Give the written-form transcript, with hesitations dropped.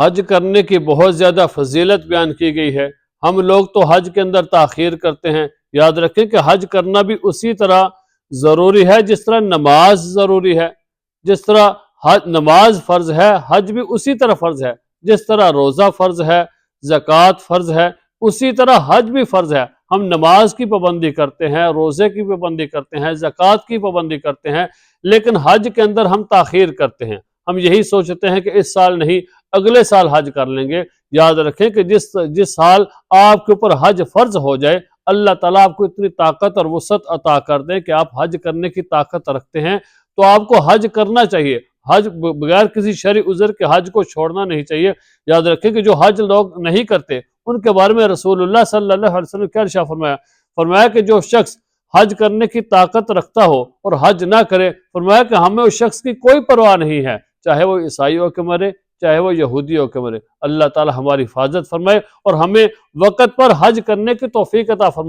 حج کرنے کی بہت زیادہ فضیلت بیان کی گئی ہے۔ ہم لوگ تو حج کے اندر تاخیر کرتے ہیں۔ یاد رکھیں کہ حج کرنا بھی اسی طرح ضروری ہے جس طرح نماز ضروری ہے۔ جس طرح نماز فرض ہے، حج بھی اسی طرح فرض ہے۔ جس طرح روزہ فرض ہے، زکوٰۃ فرض ہے، اسی طرح حج بھی فرض ہے۔ ہم نماز کی پابندی کرتے ہیں، روزے کی پابندی کرتے ہیں، زکوٰۃ کی پابندی کرتے ہیں، لیکن حج کے اندر ہم تاخیر کرتے ہیں۔ ہم یہی سوچتے ہیں کہ اس سال نہیں، اگلے سال حج کر لیں گے۔ یاد رکھیں کہ جس سال آپ کے اوپر حج فرض ہو جائے، اللہ تعالیٰ آپ کو اتنی طاقت اور وسعت عطا کر دیں کہ آپ حج کرنے کی طاقت رکھتے ہیں، تو آپ کو حج کرنا چاہیے۔ حج بغیر کسی شرعی عذر کے حج کو چھوڑنا نہیں چاہیے۔ یاد رکھیں کہ جو حج لوگ نہیں کرتے ان کے بارے میں رسول اللہ صلی اللہ علیہ وسلم کیا ارشاد فرمایا کہ جو شخص حج کرنے کی طاقت رکھتا ہو اور حج نہ کرے، فرمایا کہ ہمیں اس شخص کی کوئی پرواہ نہیں ہے، چاہے وہ عیسائی ہو کے مرے، چاہے وہ یہودی ہو کے مرے۔ اللہ تعالی ہماری حفاظت فرمائے اور ہمیں وقت پر حج کرنے کی توفیق عطا فرمائے۔